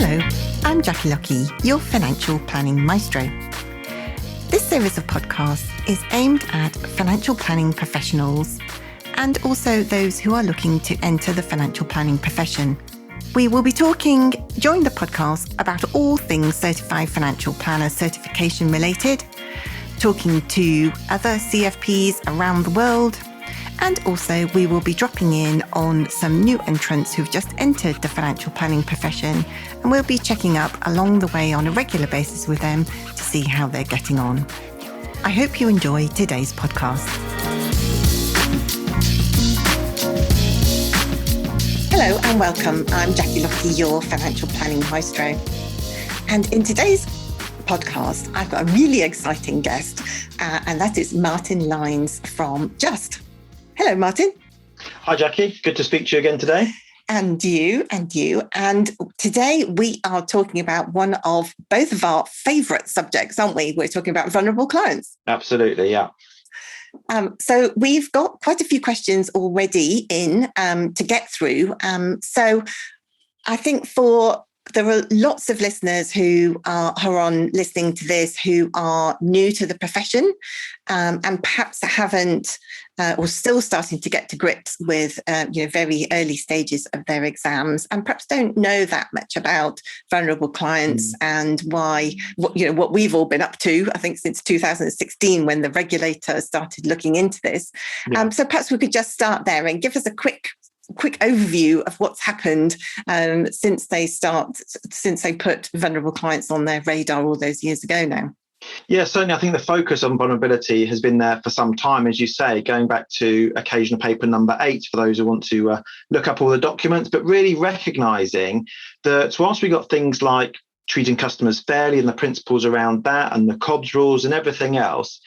Hello, I'm Jackie Lucky, your financial planning maestro. This series of podcasts is aimed at financial planning professionals and also those who are looking to enter the financial planning profession. We will be talking during the podcast about all things certified financial planner certification related, talking to other CFPs around the world, and also we will be dropping in on some new entrants who've just entered the financial planning profession, and we'll be checking up along the way on a regular basis with them to see how they're getting on. I hope you enjoy today's podcast. Hello and welcome. I'm Jackie Lucky, your financial planning maestro. And in today's podcast, I've got a really exciting guest, and that is Martin Lines from Just. Hello, Martin. Hi, Jackie. Good to speak to you again today. And you. And today we are talking about one of both of our favourite subjects, aren't we? We're talking about vulnerable clients. Absolutely, yeah. So we've got quite a few questions already in to get through. So I think there are lots of listeners who are on listening to this who are new to the profession and perhaps haven't or still starting to get to grips with very early stages of their exams, and perhaps don't know that much about vulnerable clients and what we've all been up to, I think, since 2016 when the regulator started looking into this. Yeah. So perhaps we could just start there and give us a quick overview of what's happened since they put vulnerable clients on their radar all those years ago now. Yeah, certainly. I think the focus on vulnerability has been there for some time, as you say, going back to occasional paper number 8 for those who want to look up all the documents, but really recognising that whilst we got things like treating customers fairly and the principles around that and the COBS rules and everything else,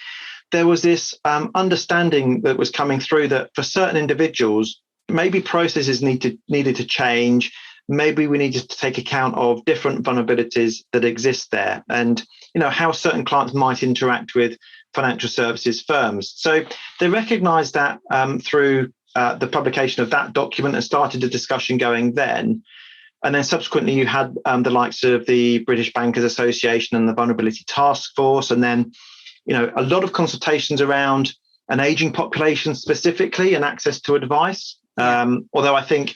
there was this understanding that was coming through that for certain individuals, maybe processes needed to change. Maybe we needed to take account of different vulnerabilities that exist there and, how certain clients might interact with financial services firms. So they recognized that through the publication of that document and started a discussion going then. And then subsequently, you had the likes of the British Bankers Association and the Vulnerability Task Force. And then, a lot of consultations around an aging population specifically and access to advice. Although I think,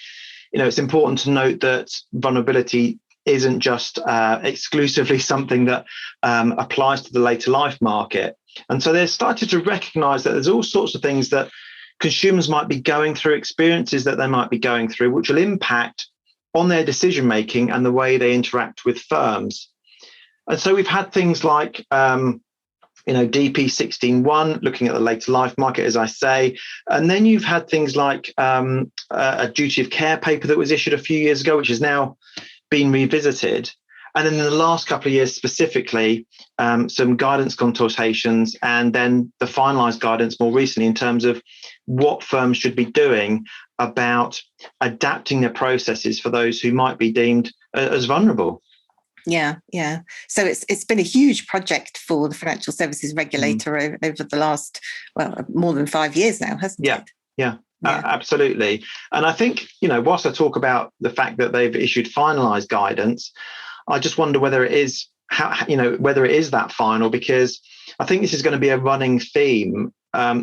it's important to note that vulnerability isn't just exclusively something that applies to the later life market. And so they started to recognize that there's all sorts of things that consumers might be going through, experiences that they might be going through, which will impact on their decision making and the way they interact with firms. And so we've had things like DP 16.1, looking at the later life market, as I say. And then you've had things like a duty of care paper that was issued a few years ago, which has now been revisited. And then in the last couple of years specifically, some guidance consultations, and then the finalised guidance more recently in terms of what firms should be doing about adapting their processes for those who might be deemed as vulnerable. Yeah. So it's been a huge project for the financial services regulator over the last, more than 5 years now, hasn't it? Yeah. Absolutely. And I think, whilst I talk about the fact that they've issued finalised guidance, I just wonder whether it is that final, because I think this is going to be a running theme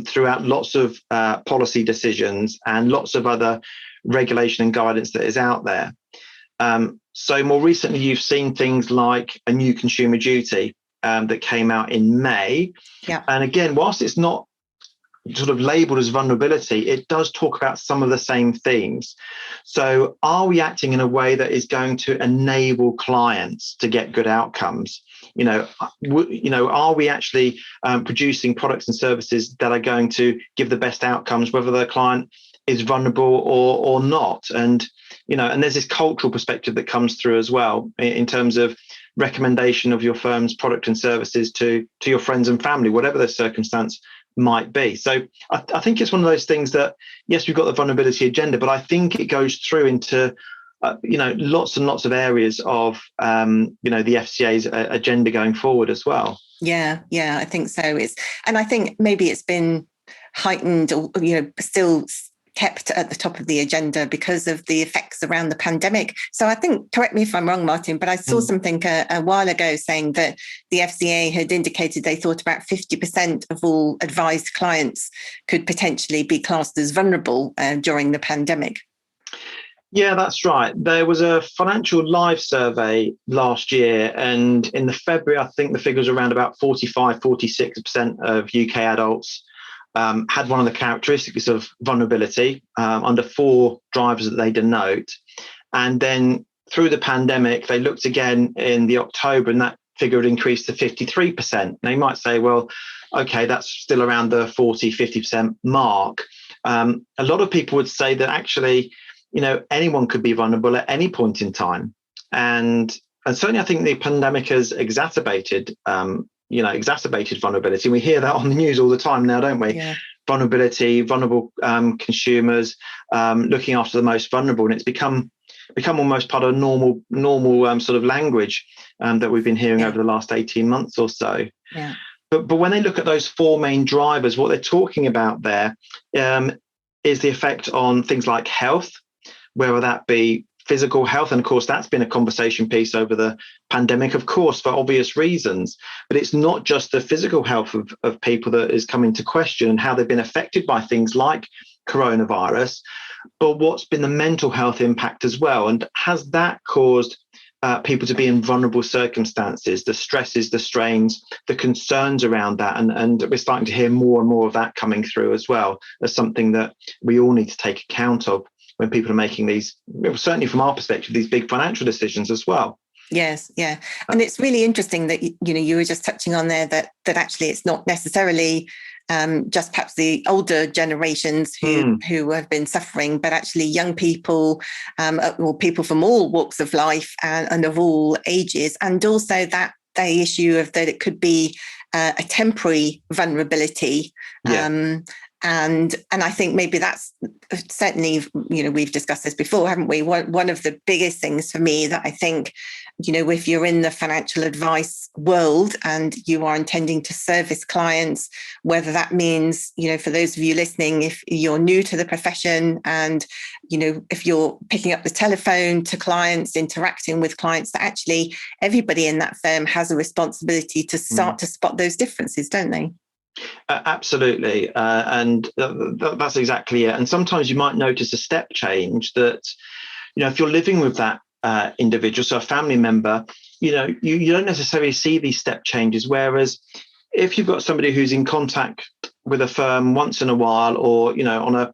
throughout lots of policy decisions and lots of other regulation and guidance that is out there. So more recently, you've seen things like a new consumer duty that came out in May. Yeah. And again, whilst it's not sort of labelled as vulnerability, it does talk about some of the same themes. So are we acting in a way that is going to enable clients to get good outcomes? Are we actually producing products and services that are going to give the best outcomes, whether the client is vulnerable or not? And there's this cultural perspective that comes through as well in terms of recommendation of your firm's product and services to your friends and family, whatever the circumstance might be. So I think it's one of those things that, yes, we've got the vulnerability agenda, but I think it goes through into, lots and lots of areas of, the FCA's agenda going forward as well. Yeah, I think so. And I think maybe it's been heightened or, still kept at the top of the agenda because of the effects around the pandemic. So I think, correct me if I'm wrong, Martin, but I saw something a while ago saying that the FCA had indicated they thought about 50% of all advised clients could potentially be classed as vulnerable during the pandemic. Yeah, that's right. There was a Financial Live survey last year, and in the February, I think the figure was around about 46% of UK adults had one of the characteristics of vulnerability under 4 drivers that they denote. And then through the pandemic, they looked again in the October, and that figure had increased to 53%. Now, you might say, well, okay, that's still around the 40-50% mark. A lot of people would say that actually, anyone could be vulnerable at any point in time. And certainly I think the pandemic has exacerbated vulnerability. We hear that on the news all the time now, don't we? Yeah. Vulnerable consumers, looking after the most vulnerable, and it's become almost part of normal sort of language that we've been hearing over the last 18 months or so. Yeah. But when they look at those 4 main drivers, what they're talking about there is the effect on things like health, whether that be physical health. And of course, that's been a conversation piece over the pandemic, of course, for obvious reasons. But it's not just the physical health of people that is coming to question and how they've been affected by things like coronavirus, but what's been the mental health impact as well. And has that caused people to be in vulnerable circumstances, the stresses, the strains, the concerns around that? And we're starting to hear more and more of that coming through as well as something that we all need to take account of when people are making these, certainly from our perspective, these big financial decisions as well. Yes, yeah. And it's really interesting that, you were just touching on there that actually it's not necessarily just perhaps the older generations who have been suffering, but actually young people or people from all walks of life and of all ages. And also that the issue of that it could be a temporary vulnerability. Yeah. And I think maybe that's certainly, we've discussed this before, haven't we? One of the biggest things for me that I think, if you're in the financial advice world and you are intending to service clients, whether that means, for those of you listening, if you're new to the profession and, if you're picking up the telephone to clients, interacting with clients, that actually everybody in that firm has a responsibility to start to spot those differences, don't they? Absolutely. And that's exactly it. And sometimes you might notice a step change that, if you're living with that individual, so a family member, you don't necessarily see these step changes. Whereas if you've got somebody who's in contact with a firm once in a while or, on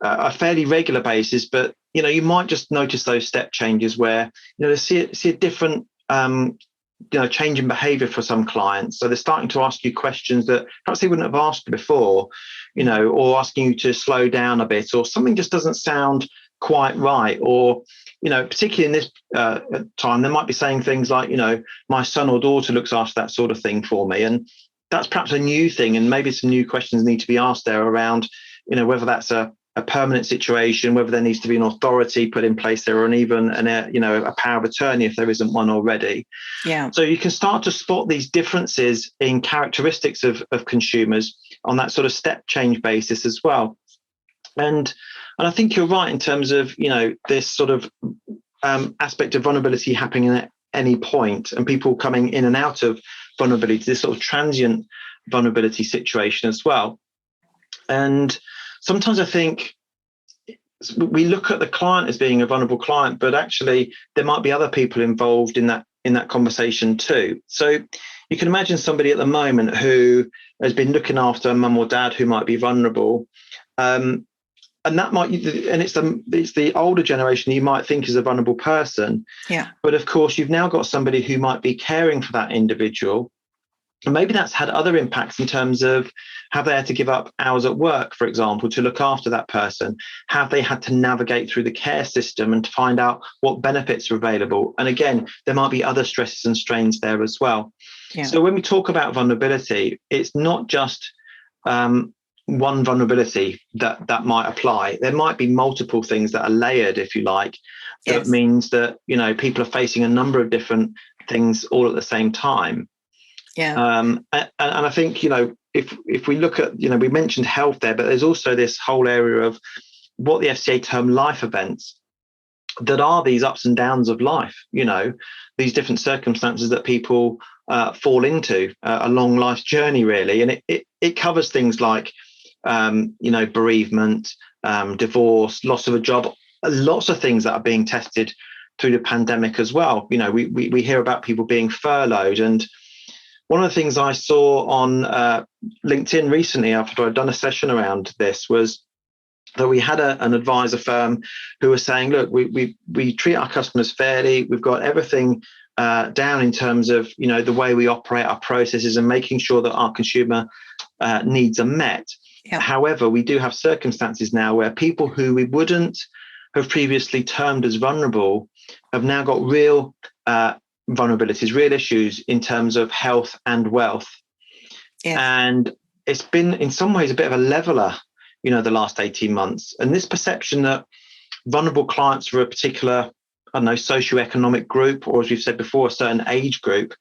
a fairly regular basis, but, you might just notice those step changes where, see a different change in behavior for some clients. So they're starting to ask you questions that perhaps they wouldn't have asked before, or asking you to slow down a bit, or something just doesn't sound quite right. Or, particularly in this time, they might be saying things like, my son or daughter looks after that sort of thing for me. And that's perhaps a new thing. And maybe some new questions need to be asked there around, whether that's a permanent situation, whether there needs to be an authority put in place there, or even a power of attorney if there isn't one already. Yeah. So you can start to spot these differences in characteristics of consumers on that sort of step change basis as well. And I think you're right in terms of this sort of aspect of vulnerability happening at any point, and people coming in and out of vulnerability, this sort of transient vulnerability situation as well. And sometimes I think we look at the client as being a vulnerable client, but actually there might be other people involved in that conversation too. So you can imagine somebody at the moment who has been looking after a mum or dad who might be vulnerable, and that might, and it's the older generation you might think is a vulnerable person. Yeah. But of course, you've now got somebody who might be caring for that individual. And maybe that's had other impacts in terms of, have they had to give up hours at work, for example, to look after that person? Have they had to navigate through the care system and to find out what benefits are available? And again, there might be other stresses and strains there as well. Yeah. So when we talk about vulnerability, it's not just one vulnerability that might apply. There might be multiple things that are layered, if you like. That Yes. means that, people are facing a number of different things all at the same time. Yeah. And I think, if we look at, we mentioned health there, but there's also this whole area of what the FCA term life events that are these ups and downs of life, these different circumstances that people fall into along life's journey, really. And it covers things like, bereavement, divorce, loss of a job, lots of things that are being tested through the pandemic as well. We hear about people being furloughed. And one of the things I saw on LinkedIn recently, after I'd done a session around this, was that we had an advisor firm who was saying, look, we treat our customers fairly. We've got everything down in terms of, the way we operate our processes and making sure that our consumer needs are met. Yep. However, we do have circumstances now where people who we wouldn't have previously termed as vulnerable have now got real vulnerabilities, real issues in terms of health and wealth. Yes. And it's been in some ways a bit of a leveler, the last 18 months. And this perception that vulnerable clients are a particular, socioeconomic group, or as we've said before, a certain age group,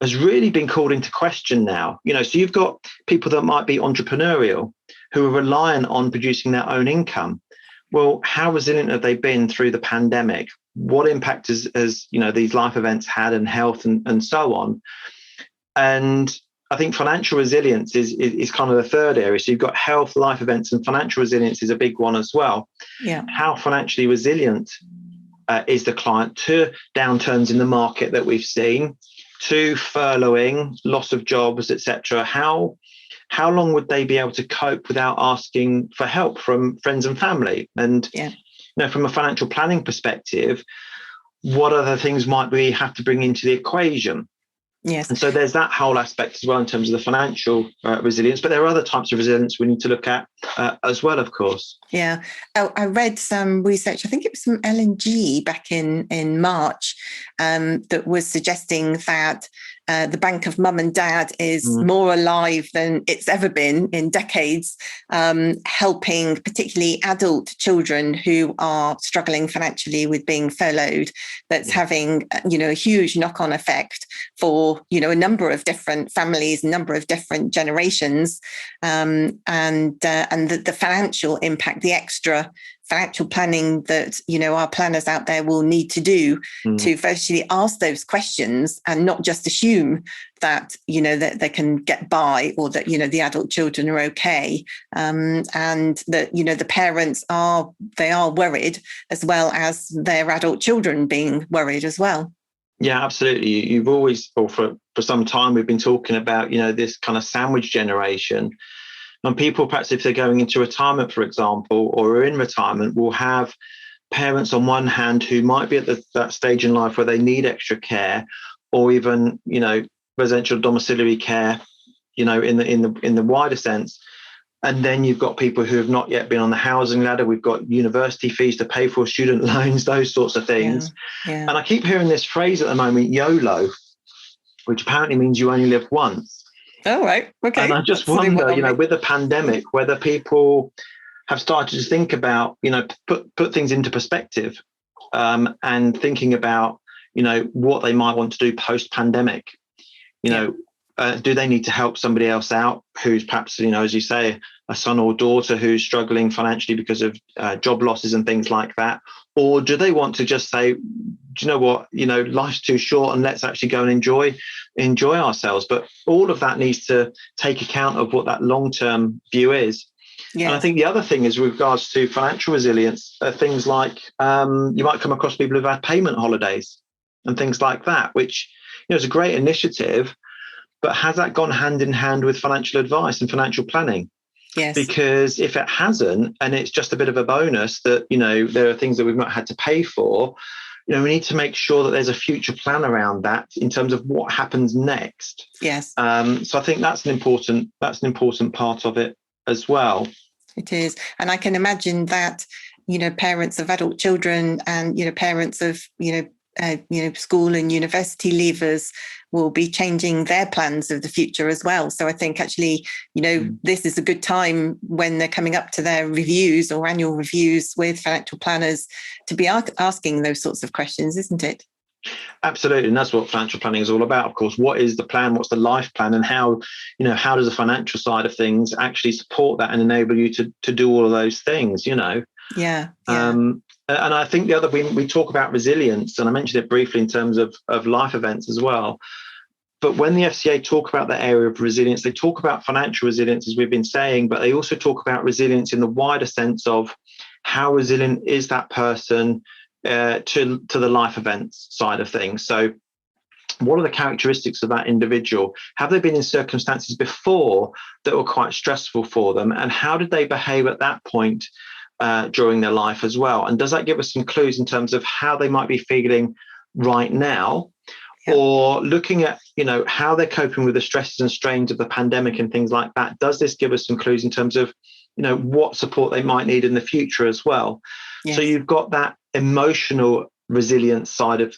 has really been called into question now. So you've got people that might be entrepreneurial who are reliant on producing their own income. Well, how resilient have they been through the pandemic? What impact has these life events had in health and so on? And I think financial resilience is kind of the third area. So you've got health, life events, and financial resilience is a big one as well. Yeah. How financially resilient is the client to downturns in the market that we've seen, to furloughing, loss of jobs, etc. How long would they be able to cope without asking for help from friends and family? And from a financial planning perspective, what other things might we have to bring into the equation? Yes. And so there's that whole aspect as well in terms of the financial resilience, but there are other types of resilience we need to look at as well, of course. Yeah. Oh, I read some research, I think it was from L&G back in March, that was suggesting that the bank of mum and dad is more alive than it's ever been in decades, helping particularly adult children who are struggling financially with being furloughed. That's having, a huge knock-on effect for, a number of different families, a number of different generations, and the financial impact, the extra financial planning that, our planners out there will need to do to virtually ask those questions and not just assume that, that they can get by, or that, the adult children are okay. And that, the parents are worried, as well as their adult children being worried as well. Yeah, absolutely. You've always, or for some time, we've been talking about, this kind of sandwich generation. And people, perhaps if they're going into retirement, for example, or are in retirement, will have parents on one hand who might be at that stage in life where they need extra care, or even, residential domiciliary care, in the wider sense. And then you've got people who have not yet been on the housing ladder. We've got university fees to pay for, student loans, those sorts of things. Yeah. And I keep hearing this phrase at the moment, YOLO, which apparently means you only live once. Oh, right. Okay. And I just wonder, with the pandemic, whether people have started to think about, put things into perspective, and thinking about, what they might want to do post-pandemic. Do they need to help somebody else out who's perhaps, as you say, a son or daughter who's struggling financially because of job losses and things like that? Or do they want to just say, do you know what, life's too short and let's actually go and enjoy ourselves? But all of that needs to take account of what that long-term view is. Yes. And I think the other thing is with regards to financial resilience, things like you might come across people who've had payment holidays and things like that, which is a great initiative. But has that gone hand in hand with financial advice and financial planning? Yes. Because if it hasn't, and it's just a bit of a bonus that, there are things that we've not had to pay for, we need to make sure that there's a future plan around that in terms of what happens next. Yes. So I think that's an important part of it as well. It is. And I can imagine that, parents of adult children and, parents of, school and university leavers will be changing their plans of the future as well. So I think actually, this is a good time when they're coming up to their reviews or annual reviews with financial planners to be asking those sorts of questions, isn't it? Absolutely. And that's what financial planning is all about. Of course, what is the plan? What's the life plan? And how does the financial side of things actually support that and enable you to do all of those things, Yeah. And I think the other, we talk about resilience, and I mentioned it briefly in terms of life events as well. But when the FCA talk about that area of resilience, they talk about financial resilience, as we've been saying, but they also talk about resilience in the wider sense of how resilient is that person to the life events side of things. So what are the characteristics of that individual? Have they been in circumstances before that were quite stressful for them? And how did they behave at that point during their life as well? And does that give us some clues in terms of how they might be feeling right now? Or looking at, how they're coping with the stresses and strains of the pandemic and things like that, does this give us some clues in terms of, what support they might need in the future as well? Yes. So you've got that emotional resilience side of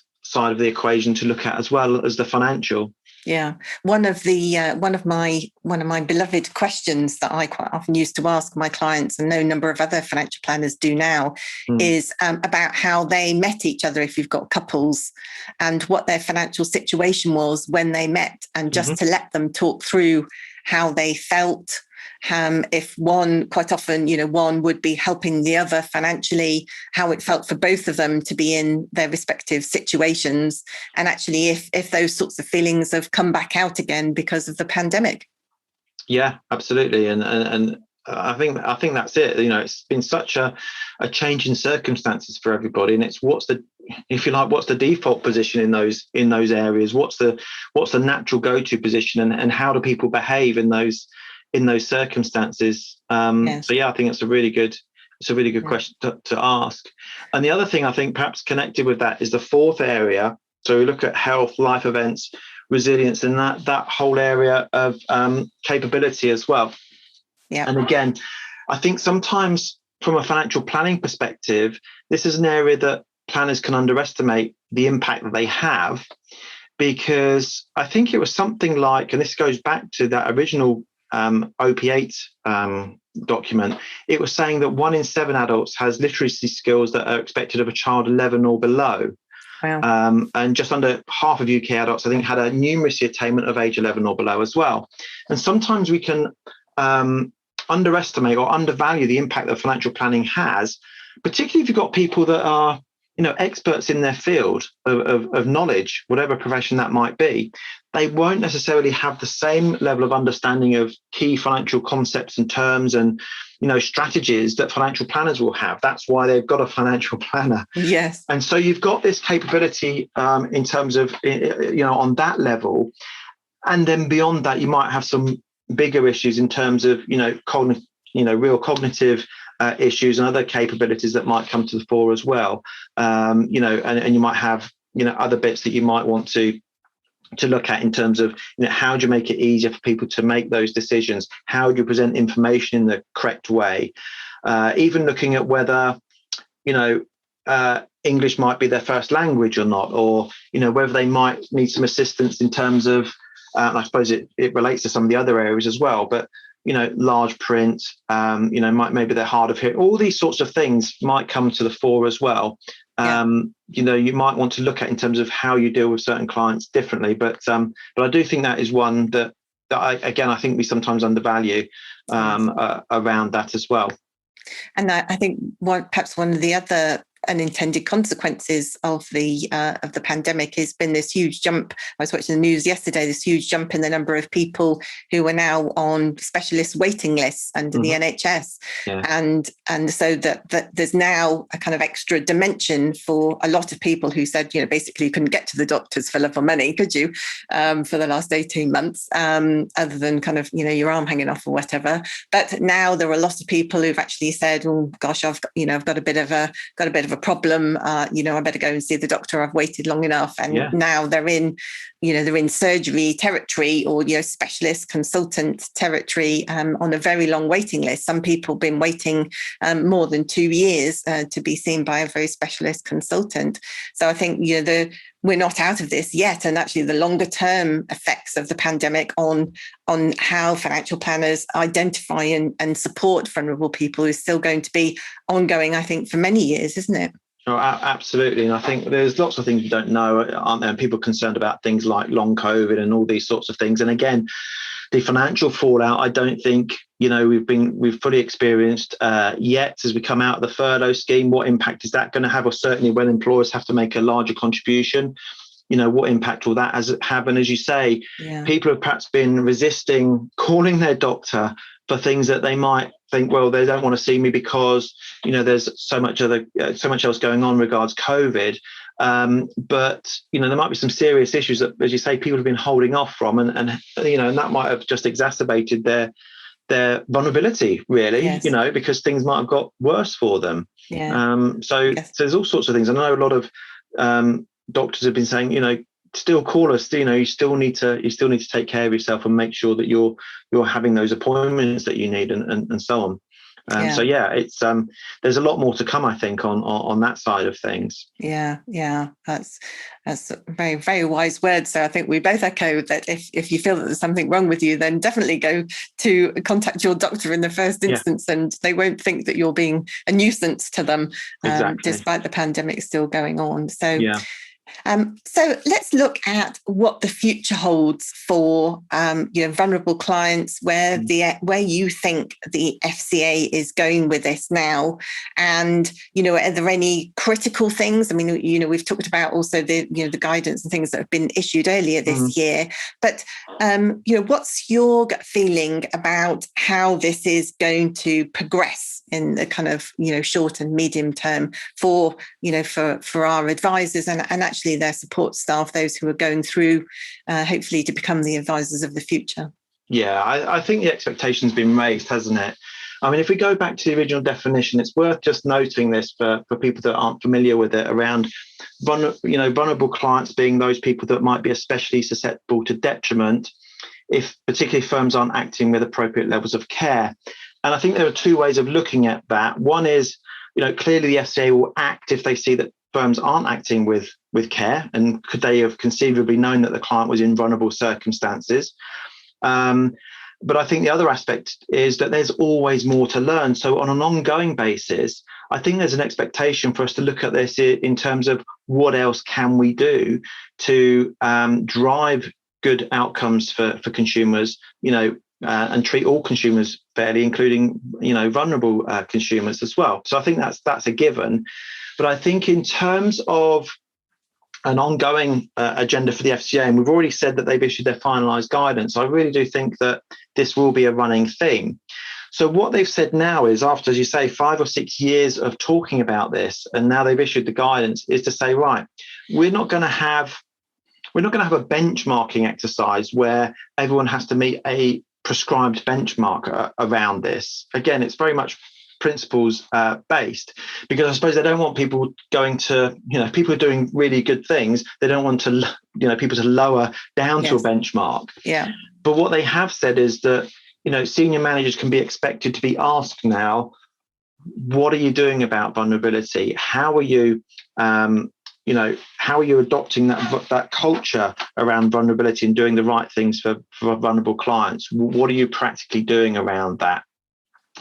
the equation to look at, as well as the financial. Yeah, one of my beloved questions that I quite often used to ask my clients, and no number of other financial planners do now, is about how they met each other. If you've got couples, and what their financial situation was when they met, and just to let them talk through how they felt. If one, quite often, one would be helping the other financially, how it felt for both of them to be in their respective situations, and actually if those sorts of feelings have come back out again because of the pandemic. Yeah, absolutely, and I think that's it. It's been such a change in circumstances for everybody, and it's what's the default position in those areas? What's the natural go-to position, and how do people behave in those circumstances? Yes. So yeah, I think it's a really good question to ask. And the other thing I think perhaps connected with that is the fourth area. So we look at health, life events, resilience, and that whole area of capability as well. Yeah. And again, I think sometimes from a financial planning perspective, this is an area that planners can underestimate the impact that they have, because I think it was something like, and this goes back to that original OP8 document, it was saying that 1 in 7 adults has literacy skills that are expected of a child 11 or below. Wow. And just under half of UK adults, I think, had a numeracy attainment of age 11 or below as well. And sometimes we can underestimate or undervalue the impact that financial planning has, particularly if you've got people that are experts in their field of knowledge, whatever profession that might be. They won't necessarily have the same level of understanding of key financial concepts and terms and strategies that financial planners will have. That's why they've got a financial planner. Yes. And so you've got this capability in terms of on that level, and then beyond that, you might have some bigger issues in terms of real cognitive issues and other capabilities that might come to the fore as well. And you might have other bits that you might want to look at in terms of how do you make it easier for people to make those decisions? How do you present information in the correct way? Even looking at whether English might be their first language or not, or whether they might need some assistance in terms of I suppose it relates to some of the other areas as well, but large print, maybe they're hard of hearing. All these sorts of things might come to the fore as well. You might want to look at in terms of how you deal with certain clients differently. But I do think that is one that I think we sometimes undervalue around that as well. And I think perhaps one of the other unintended consequences of the pandemic has been this huge jump. I was watching the news yesterday, this huge jump in the number of people who are now on specialist waiting lists under the NHS. Yeah. And so that there's now a kind of extra dimension for a lot of people who said, basically you couldn't get to the doctors for love or money, could you, for the last 18 months, other than kind of, your arm hanging off or whatever. But now there are a lot of people who've actually said, oh gosh, I've got a bit of a problem, I better go and see the doctor, I've waited long enough. And now they're in surgery territory or specialist consultant territory on a very long waiting list. Some people have been waiting more than 2 years to be seen by a very specialist consultant. So I think we're not out of this yet, and actually the longer term effects of the pandemic on how financial planners identify and support vulnerable people is still going to be ongoing, I think, for many years, isn't it? Oh, absolutely. And I think there's lots of things we don't know, aren't there? And people are concerned about things like long COVID and all these sorts of things. And again, The financial fallout, I don't think, we've fully experienced yet as we come out of the furlough scheme. What impact is that going to have? Or certainly when employers have to make a larger contribution, what impact will that have? And as you say, people have perhaps been resisting calling their doctor for things that they might think, well, they don't want to see me because, there's so much else going on regards COVID. But there might be some serious issues that, as you say, people have been holding off from, and that might have just exacerbated their vulnerability, really, because things might have got worse for them. So there's all sorts of things. I know a lot of doctors have been saying, still call us. You still need to take care of yourself and make sure that you're having those appointments that you need, and so on. So it's there's a lot more to come, I think, on that side of things. That's very, very wise words. So I think we both echo that if you feel that there's something wrong with you, then definitely go to contact your doctor in the first instance, and they won't think that you're being a nuisance to them, despite the pandemic still going on. So so let's look at what the future holds for vulnerable clients, where you think the FCA is going with this now, and are there any critical things? I mean, we've talked about also the guidance and things that have been issued earlier this year, but what's your gut feeling about how this is going to progress in the kind of short and medium term for our advisors and actually their support staff, those who are going through, hopefully, to become the advisors of the future? I think the expectation's been raised, hasn't it? I mean, if we go back to the original definition, it's worth just noting this for people that aren't familiar with it, around vulnerable clients being those people that might be especially susceptible to detriment if particularly firms aren't acting with appropriate levels of care. And I think there are two ways of looking at that. One is, clearly the FCA will act if they see that firms aren't acting with care, and could they have conceivably known that the client was in vulnerable circumstances? But I think the other aspect is that there's always more to learn. So on an ongoing basis, I think there's an expectation for us to look at this in terms of what else can we do to drive good outcomes for consumers, and treat all consumers fairly, including, vulnerable consumers as well. So I think that's a given. But I think in terms of an ongoing agenda for the FCA, and we've already said that they've issued their finalised guidance, I really do think that this will be a running theme. So what they've said now is, after, as you say, 5 or 6 years of talking about this, and now they've issued the guidance, is to say, right, we're not going to have a benchmarking exercise where everyone has to meet a prescribed benchmark around this. Again, it's very much principles based, because I suppose they don't want people going to, people are doing really good things. They don't want to, people to lower down to a benchmark. But what they have said is that, senior managers can be expected to be asked now, what are you doing about vulnerability? How are you, how are you adopting that culture around vulnerability and doing the right things for vulnerable clients? What are you practically doing around that?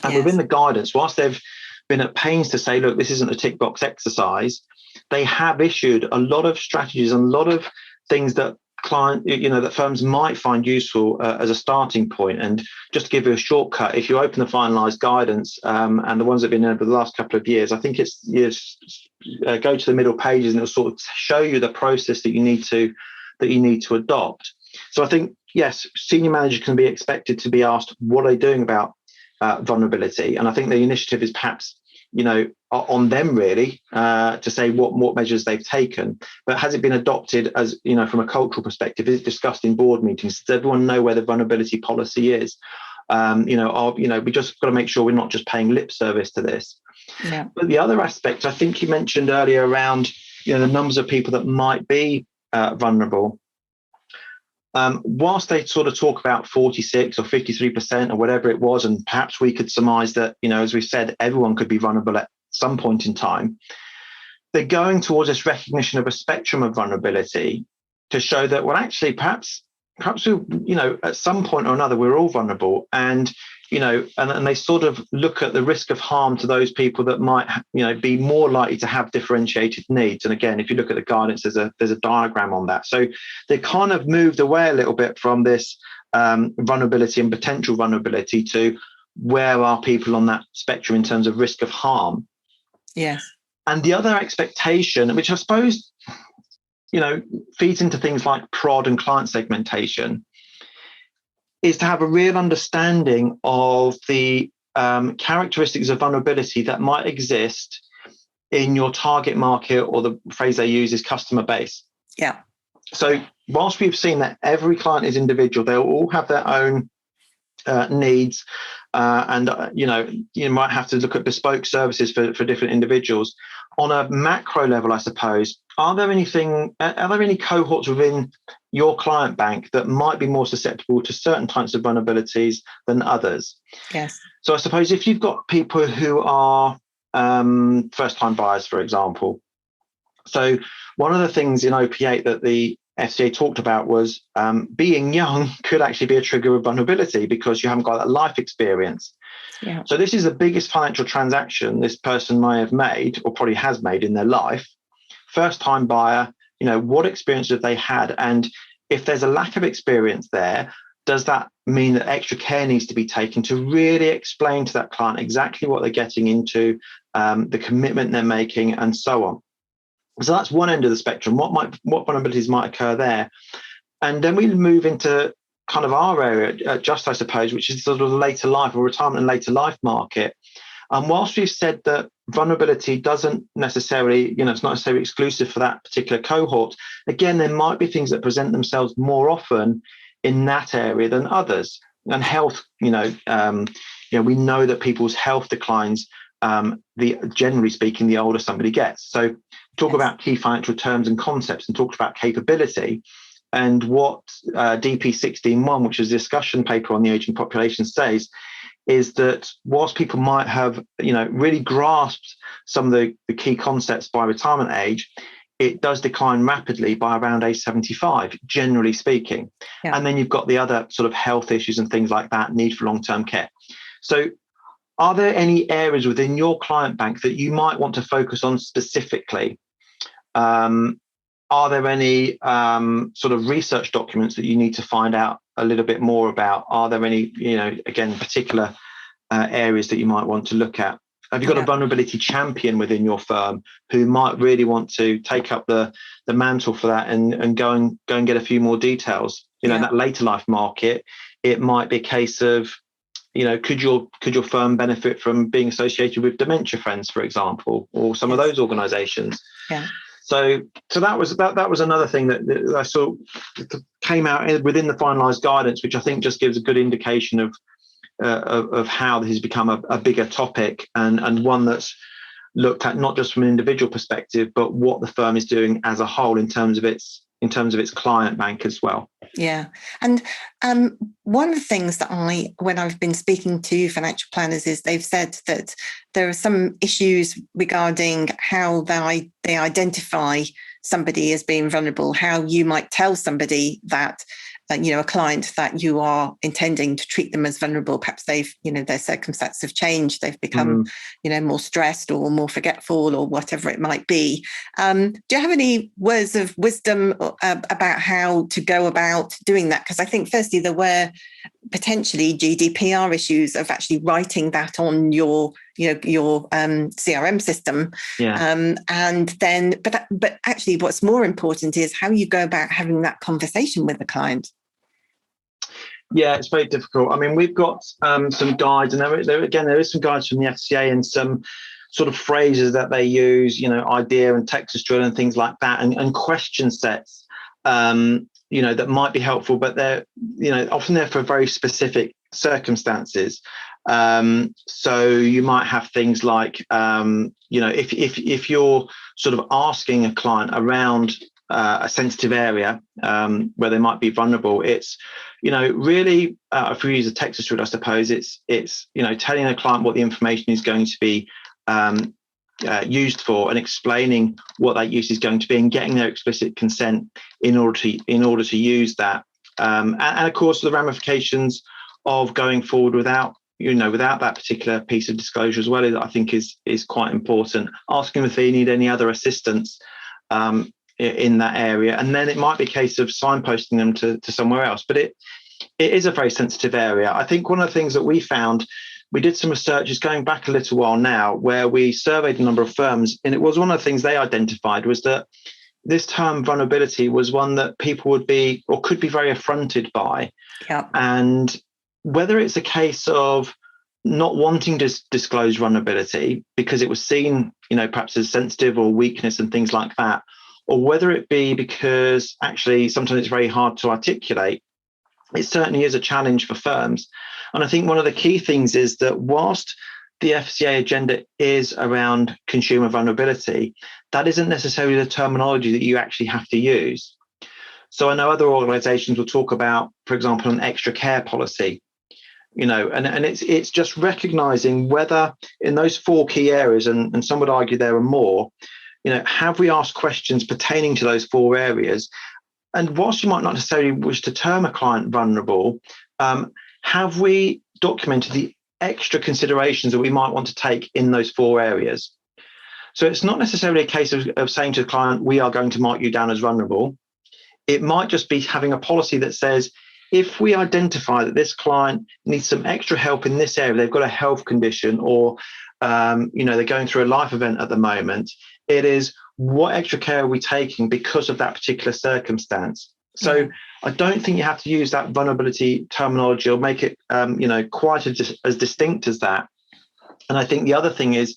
And within the guidance, whilst they've been at pains to say, look, this isn't a tick box exercise, they have issued a lot of strategies and a lot of things that that firms might find useful as a starting point. And just to give you a shortcut, if you open the finalised guidance and the ones that have been in over the last couple of years, I think it's go to the middle pages and it'll sort of show you the process that you need to adopt. So I think, yes, senior managers can be expected to be asked, what are they doing about vulnerability? And I think the initiative is perhaps on them really to say what measures they've taken. But has it been adopted as from a cultural perspective? Is it discussed in board meetings? Does everyone know where the vulnerability policy is? We just got to make sure we're not just paying lip service to this. But the other aspect, I think you mentioned earlier, around the numbers of people that might be vulnerable. Whilst they sort of talk about 46 or 53% or whatever it was, and perhaps we could surmise that, as we said, everyone could be vulnerable at some point in time, they're going towards this recognition of a spectrum of vulnerability to show that, well, actually, perhaps we, at some point or another, we're all vulnerable. And, and they sort of look at the risk of harm to those people that might, be more likely to have differentiated needs. And again, if you look at the guidance, there's a diagram on that. So they kind of moved away a little bit from this vulnerability and potential vulnerability to where are people on that spectrum in terms of risk of harm. Yes. And the other expectation, which I suppose, feeds into things like prod and client segmentation, is to have a real understanding of the characteristics of vulnerability that might exist in your target market, or the phrase they use is customer base. Yeah. So whilst we've seen that every client is individual, they'll all have their own needs, and you might have to look at bespoke services for different individuals. On a macro level, I suppose, are there any cohorts within your client bank that might be more susceptible to certain types of vulnerabilities than others? Yes. So I suppose if you've got people who are first-time buyers, for example. So one of the things in OP8 that the FCA talked about was being young could actually be a trigger of vulnerability because you haven't got that life experience. Yeah. So this is the biggest financial transaction this person may have made, or probably has made, in their life. First-time buyer, what experience have they had? And if there's a lack of experience there, does that mean that extra care needs to be taken to really explain to that client exactly what they're getting into, the commitment they're making, and so on? So that's one end of the spectrum. What vulnerabilities might occur there? And then we move into kind of our area, I suppose, which is sort of later life, or retirement and later life market. And whilst we've said that vulnerability doesn't necessarily, it's not necessarily exclusive for that particular cohort, again, there might be things that present themselves more often in that area than others. And health, we know that people's health declines, generally speaking, the older somebody gets. So talk about key financial terms and concepts, and talked about capability. And what DP 16.1, which is a discussion paper on the aging population, says is that whilst people might have, really grasped some of the key concepts by retirement age, it does decline rapidly by around age 75, generally speaking. Yeah. And then you've got the other sort of health issues and things like that, need for long-term care. So are there any areas within your client bank that you might want to focus on specifically? Are there any sort of research documents that you need to find out a little bit more about? Are there any, again, particular areas that you might want to look at? Have you got a vulnerability champion within your firm who might really want to take up the mantle for that and go and get a few more details? In that later life market, it might be a case of, could your firm benefit from being associated with Dementia Friends, for example, or some of those organisations? Yeah. So that was another thing that I saw came out within the finalised guidance, which I think just gives a good indication of how this has become a bigger topic, and one that's looked at not just from an individual perspective, but what the firm is doing as a whole in terms of its client bank as well. Yeah. And one of the things that when I've been speaking to financial planners, is they've said that there are some issues regarding how they identify somebody as being vulnerable, how you might tell somebody that, a client, that you are intending to treat them as vulnerable. Perhaps they've, their circumstances have changed. They've become, more stressed or more forgetful or whatever it might be. Do you have any words of wisdom about how to go about doing that? Because I think firstly, there were potentially GDPR issues of actually writing that on your CRM system. Yeah. And then, but actually what's more important is how you go about having that conversation with the client. Yeah, it's very difficult. I mean, we've got some guides, and there is some guides from the FCA and some sort of phrases that they use, idea and Texas drill and things like that, and question sets, that might be helpful, but they're, often there for very specific circumstances. So you might have things like, if you're sort of asking a client around a sensitive area where they might be vulnerable, it's, really, if we use a Texas drill, I suppose it's telling the client what the information is going to be used for, and explaining what that use is going to be, and getting their explicit consent in order to use that, and of course the ramifications of going forward without that particular piece of disclosure as well, I think is quite important. Asking them if they need any other assistance in that area, and then it might be a case of signposting them to somewhere else. But It is a very sensitive area. I think one of the things that we found, we did some research is going back a little while now, where we surveyed a number of firms, and it was one of the things they identified was that this term vulnerability was one that people would be or could be very affronted by. Yeah. And whether it's a case of not wanting to disclose vulnerability because it was seen, perhaps as sensitive or weakness and things like that, or whether it be because actually sometimes it's very hard to articulate, it certainly is a challenge for firms. And I think one of the key things is that whilst the FCA agenda is around consumer vulnerability, that isn't necessarily the terminology that you actually have to use. So I know other organizations will talk about, for example, an extra care policy, and it's just recognizing whether in those 4 key areas, and some would argue there are more, have we asked questions pertaining to those 4 areas? And whilst you might not necessarily wish to term a client vulnerable, have we documented the extra considerations that we might want to take in those 4 areas? So it's not necessarily a case of saying to the client, we are going to mark you down as vulnerable. It might just be having a policy that says, if we identify that this client needs some extra help in this area, they've got a health condition or, they're going through a life event at the moment, it is what extra care are we taking because of that particular circumstance? So I don't think you have to use that vulnerability terminology or make it, quite as distinct as that. And I think the other thing is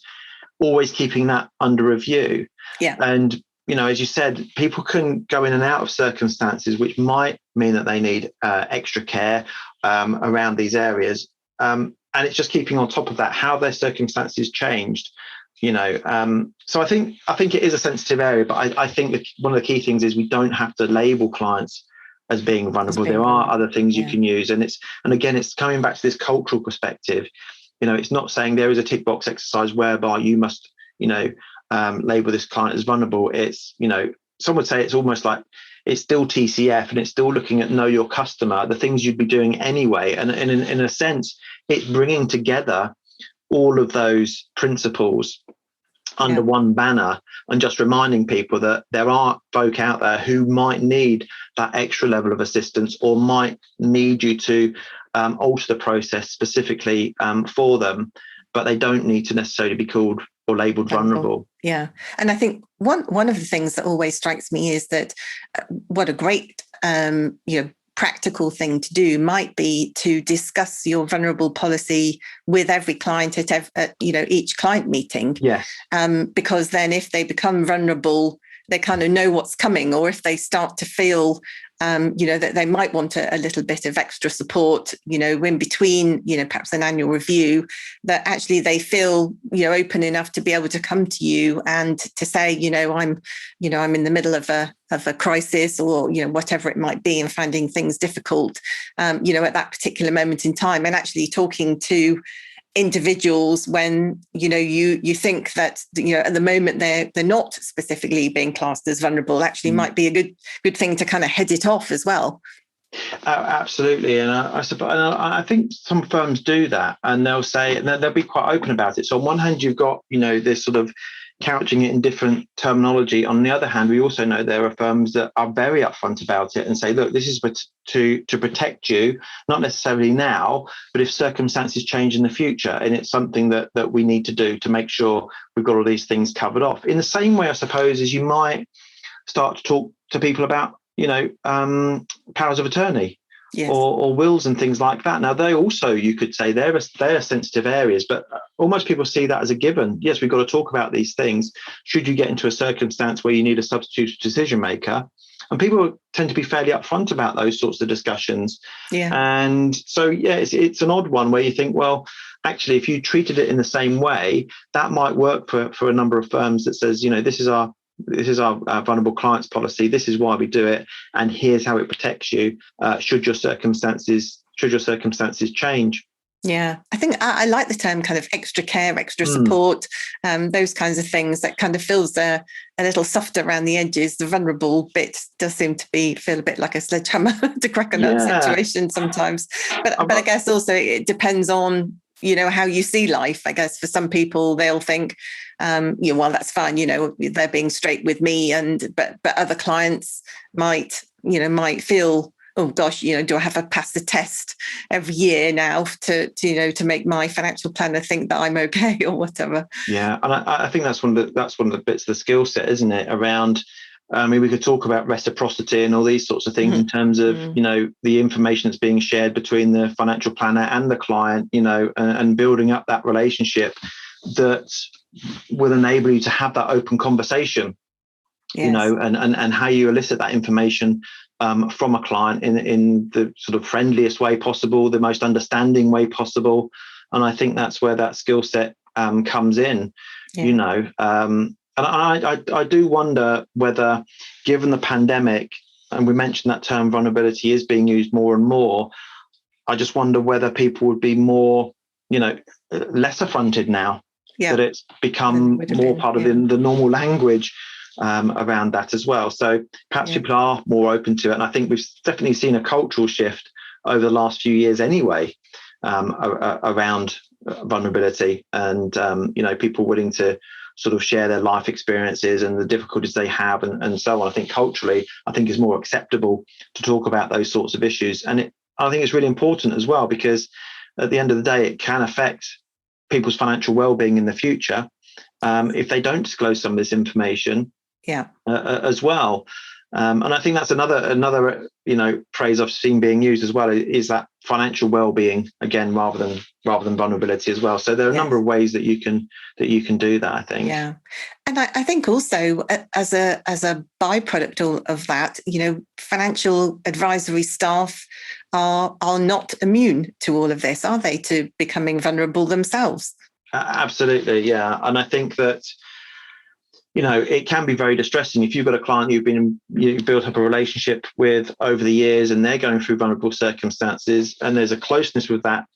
always keeping that under review. Yeah. And, as you said, people can go in and out of circumstances which might mean that they need extra care around these areas. And it's just keeping on top of that, how their circumstances changed. So I think it is a sensitive area, but I think that one of the key things is we don't have to label clients as being vulnerable. There are other things you can use, and again, it's coming back to this cultural perspective. It's not saying there is a tick box exercise whereby you must, label this client as vulnerable. It's, some would say it's almost like it's still TCF and it's still looking at know your customer, the things you'd be doing anyway, and in a sense, it's bringing together all of those principles under one banner and just reminding people that there are folk out there who might need that extra level of assistance or might need you to alter the process specifically for them, but they don't need to necessarily be called or labelled vulnerable. Yeah. And I think one of the things that always strikes me is that what a great practical thing to do might be to discuss your vulnerable policy with every client at each client meeting. Yes. Because then if they become vulnerable, they kind of know what's coming, or if they start to feel that they might want a little bit of extra support, in between, perhaps an annual review, that actually they feel, open enough to be able to come to you and to say, I'm in the middle of a crisis, or, whatever it might be, and finding things difficult, at that particular moment in time, and actually talking to individuals when you think that at the moment they're not specifically being classed as vulnerable, actually might be a good thing to kind of head it off as well. Absolutely. And I suppose, and I think some firms do that, and they'll say, and they'll be quite open about it. So on one hand, you've got this sort of couching it in different terminology. On the other hand, we also know there are firms that are very upfront about it and say, look, this is to protect you, not necessarily now, but if circumstances change in the future, and it's something that we need to do to make sure we've got all these things covered off. In the same way, I suppose, as you might start to talk to people about, powers of attorney. Yes. Or wills and things like that. Now, they also, you could say, they're sensitive areas, but almost people see that as a given. Yes, we've got to talk about these things. Should you get into a circumstance where you need a substitute decision maker? And people tend to be fairly upfront about those sorts of discussions. Yeah. And so, it's an odd one where you think, well, actually, if you treated it in the same way, that might work for a number of firms that says, this is our vulnerable clients policy. This is why we do it, and here's how it protects you should your circumstances change. Yeah, I think I like the term kind of extra care, extra support, those kinds of things. That kind of feels a little softer around the edges. The vulnerable bit does seem to feel a bit like a sledgehammer to crack a nut situation sometimes. But I guess also it depends on how you see life. I guess for some people they'll think, well, that's fine. they're being straight with me, but other clients might feel oh gosh, do I have to pass the test every year now to make my financial planner think that I'm okay or whatever. Yeah, and I think that's one of the bits of the skill set, isn't it? Around, I mean, we could talk about reciprocity and all these sorts of things in terms of, the information that's being shared between the financial planner and the client, and building up that relationship that will enable you to have that open conversation, yes. And how you elicit that information from a client in the sort of friendliest way possible, the most understanding way possible. And I think that's where that skill set comes in, and I do wonder whether, given the pandemic, and we mentioned that term vulnerability is being used more and more, I just wonder whether people would be more, less affronted now that it's become more part of the normal language around that as well. So perhaps people are more open to it. And I think we've definitely seen a cultural shift over the last few years anyway, around vulnerability and, people willing to sort of share their life experiences and the difficulties they have and so on. I think culturally, is more acceptable to talk about those sorts of issues. And I think it's really important as well, because at the end of the day, it can affect people's financial well-being in the future if they don't disclose some of this information as well. And I think that's another phrase I've seen being used as well, is that financial well-being, again, rather than vulnerability as well. So there are a number of ways that you can do that, I think. Yeah, and I think also as a byproduct of that, financial advisory staff are not immune to all of this, are they? To becoming vulnerable themselves. Absolutely, yeah. And I think that it can be very distressing if you've got a client you've built up a relationship with over the years, and they're going through vulnerable circumstances, and there's a closeness with that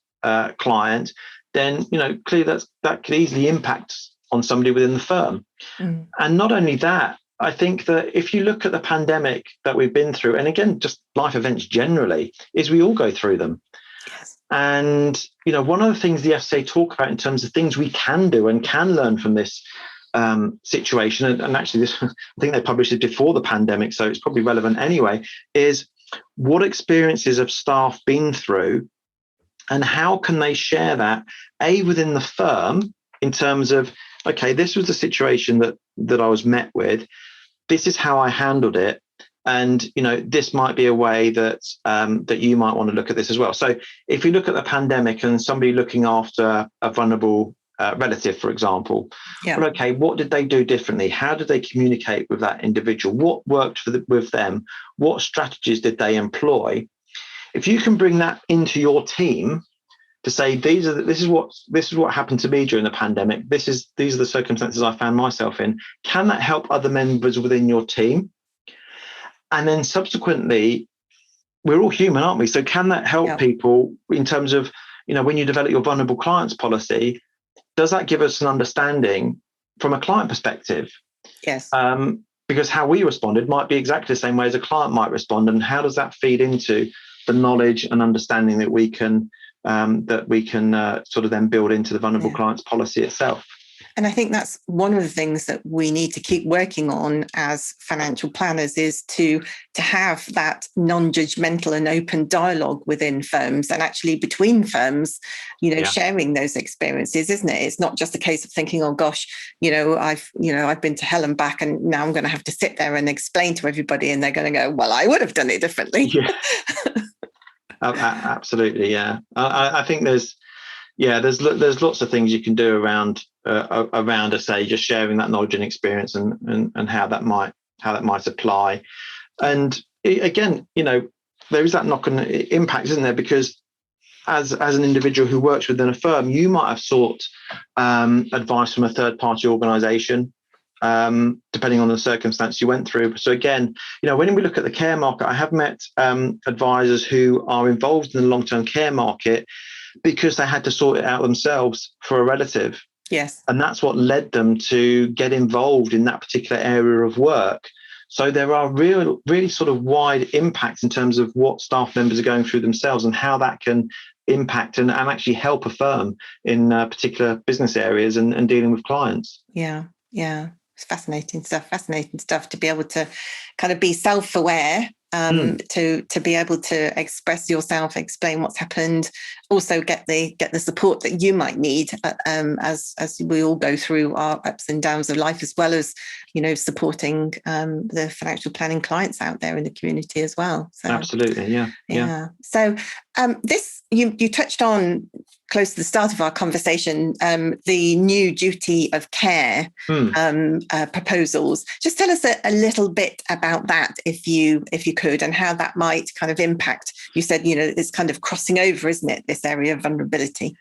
client. Then clearly that could easily impact on somebody within the firm. And not only that, I think that if you look at the pandemic that we've been through, and again, just life events generally, is we all go through them. Yes. And one of the things the FCA talk about in terms of things we can do and can learn from this situation, and actually I think they published it before the pandemic, so it's probably relevant anyway, is what experiences have staff been through and how can they share that within the firm, in terms of, okay, this was the situation that I was met with, this is how I handled it, and this might be a way that that you might want to look at this as well. So if you look at the pandemic and somebody looking after a vulnerable relative, for example, well, okay, what did they do differently? How did they communicate with that individual? What worked with them? What strategies did they employ? If you can bring that into your team to say, this is what happened to me during the pandemic, these are the circumstances I found myself in, can that help other members within your team? And then subsequently, we're all human, aren't we? So can that help people in terms of, when you develop your vulnerable clients policy, does that give us an understanding from a client perspective? Yes. Because how we responded might be exactly the same way as a client might respond. And how does that feed into the knowledge and understanding that we can sort of then build into the vulnerable clients policy itself? And I think that's one of the things that we need to keep working on as financial planners, is to have that non-judgmental and open dialogue within firms, and actually between firms, sharing those experiences, isn't it? It's not just a case of thinking, oh gosh, I've been to hell and back, and now I'm going to have to sit there and explain to everybody, and they're going to go, well, I would have done it differently. Yeah. Absolutely, yeah. I think there's lots of things you can do around say just sharing that knowledge and experience and how that might apply. And again, there is that knock-on impact, isn't there? Because as an individual who works within a firm, you might have sought advice from a third-party organisation, depending on the circumstance you went through. So again, when we look at the care market, I have met advisors who are involved in the long-term care market because they had to sort it out themselves for a relative. Yes. And that's what led them to get involved in that particular area of work. So there are really sort of wide impacts in terms of what staff members are going through themselves and how that can impact and actually help a firm in particular business areas and dealing with clients. Yeah. It's fascinating stuff to be able to kind of be self-aware to be able to express yourself, explain what's happened, also get the support that you might need as we all go through our ups and downs of life, as well as supporting the financial planning clients out there in the community as well. So, absolutely, yeah. So this you touched on close to the start of our conversation, the new duty of care proposals. Just tell us a little bit about that, if you could, and how that might kind of impact. You said, it's kind of crossing over, isn't it, this area of vulnerability?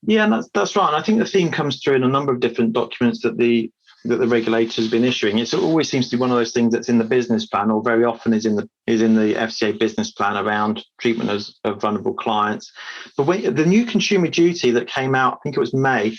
Yeah, and that's right. And I think the theme comes through in a number of different documents that the regulator has been issuing. It always seems to be one of those things that's in the business plan, or very often is in the FCA business plan around treatment of vulnerable clients. But the new consumer duty that came out, I think it was May,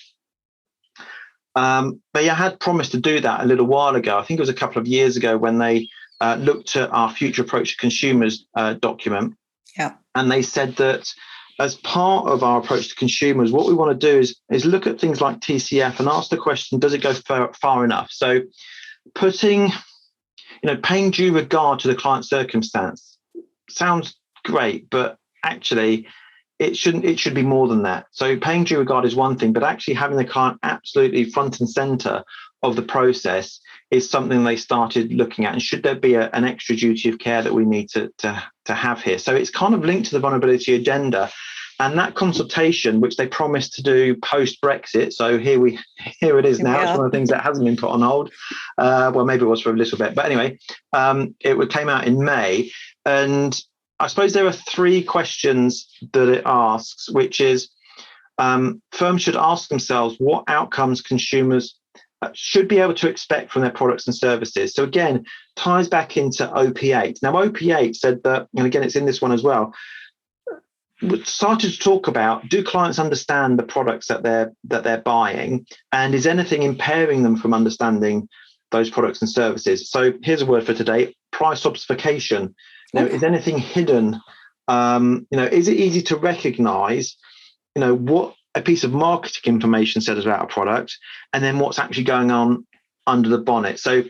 they had promised to do that a little while ago. I think it was a couple of years ago when they looked at our future approach to consumers document. Yeah. And they said that as part of our approach to consumers, what we want to do is look at things like TCF and ask the question, does it go far enough? So paying due regard to the client's circumstance sounds great, but actually it should be more than that. So paying due regard is one thing, but actually having the client absolutely front and center of the process is something they started looking at. And should there be an extra duty of care that we need to have here? So it's kind of linked to the vulnerability agenda, and that consultation, which they promised to do post-Brexit. So here it is now. It's one of the things that hasn't been put on hold. Well, maybe it was for a little bit, but anyway, it came out in May, and I suppose there are three questions that it asks, which is firms should ask themselves what outcomes consumers should be able to expect from their products and services. So again, ties back into OP8. Now, OP8 said that, and again, it's in this one as well, started to talk about, do clients understand the products that they're buying, and is anything impairing them from understanding those products and services? So here's a word for today: price obfuscation. Is anything hidden? Is it easy to recognize, what a piece of marketing information says about a product, and then what's actually going on under the bonnet? So,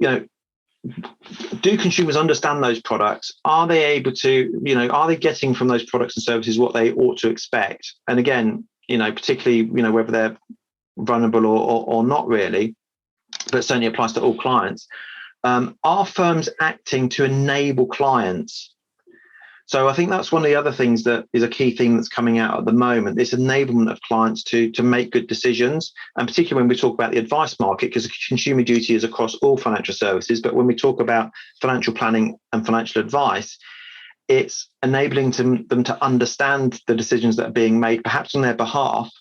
do consumers understand those products? Are they able to, are they getting from those products and services what they ought to expect? And again, particularly, whether they're vulnerable or not really, but certainly applies to all clients. Are firms acting to enable clients? So I think that's one of the other things that is a key theme that's coming out at the moment, this enablement of clients to make good decisions, and particularly when we talk about the advice market, because consumer duty is across all financial services. But when we talk about financial planning and financial advice, it's enabling them to understand the decisions that are being made, perhaps on their behalf,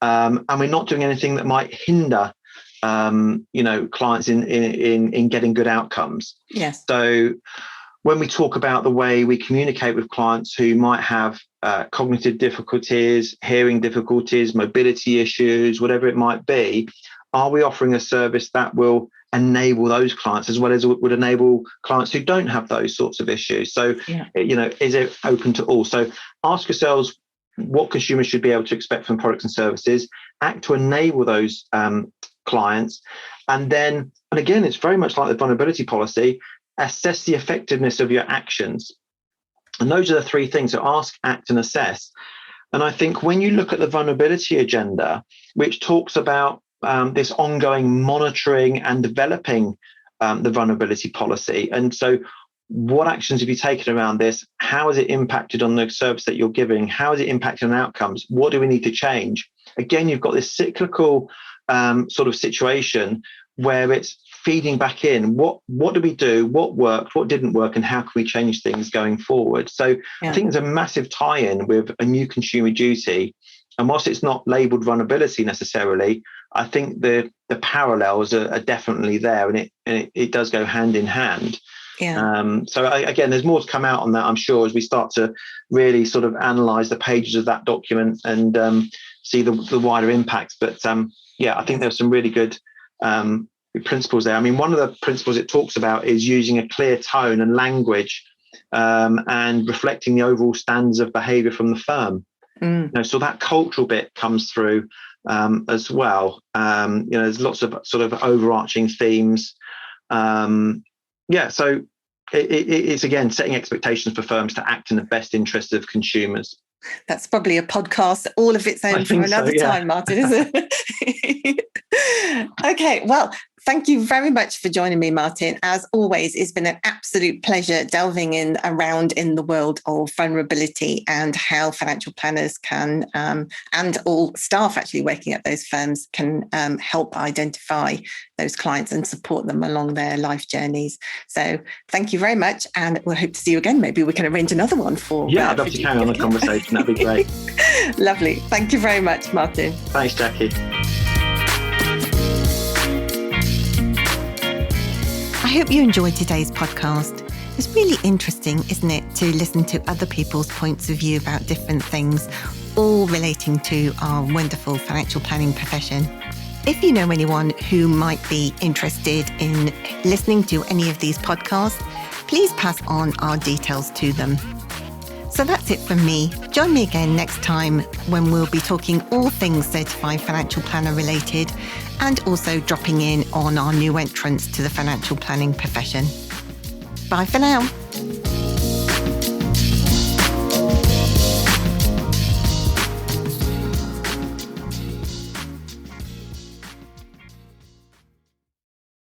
and we're not doing anything that might hinder clients in getting good outcomes. Yes. So when we talk about the way we communicate with clients who might have cognitive difficulties, hearing difficulties, mobility issues, whatever it might be, are we offering a service that will enable those clients as well as would enable clients who don't have those sorts of issues? So, is it open to all? So ask yourselves what consumers should be able to expect from products and services, act to enable those clients, and again, it's very much like the vulnerability policy, assess the effectiveness of your actions. And those are the three things. So ask, act, and assess. And I think when you look at the vulnerability agenda, which talks about this ongoing monitoring and developing the vulnerability policy, and so what actions have you taken around this? How has it impacted on the service that you're giving? How has it impacted on outcomes? What do we need to change? Again, you've got this cyclical sort of situation where it's feeding back in. What do we do? What worked? What didn't work? And how can we change things going forward? So I think there's a massive tie-in with a new consumer duty. And whilst it's not labelled vulnerability necessarily, I think the parallels are definitely there, and it does go hand in hand. Yeah. So again, there's more to come out on that, I'm sure, as we start to really sort of analyse the pages of that document and see the wider impacts. But I think there's some really good principles there. I mean, one of the principles it talks about is using a clear tone and language and reflecting the overall standards of behaviour from the firm. So that cultural bit comes through as well. There's lots of sort of overarching themes. So it's again setting expectations for firms to act in the best interest of consumers. That's probably a podcast all of its own for another time, Martin, isn't it? Okay, well, thank you very much for joining me, Martin. As always, it's been an absolute pleasure delving around in the world of vulnerability and how financial planners can, and all staff actually working at those firms can help identify those clients and support them along their life journeys. So thank you very much, and we'll hope to see you again. Maybe we can arrange another one for... Yeah, I'd love to carry on the conversation. That'd be great. Lovely. Thank you very much, Martin. Thanks, Jackie. I hope you enjoyed today's podcast. It's really interesting, isn't it, to listen to other people's points of view about different things, all relating to our wonderful financial planning profession. If you know anyone who might be interested in listening to any of these podcasts, please pass on our details to them. So that's it from me. Join me again next time when we'll be talking all things certified financial planner related, and also dropping in on our new entrants to the financial planning profession. Bye for now.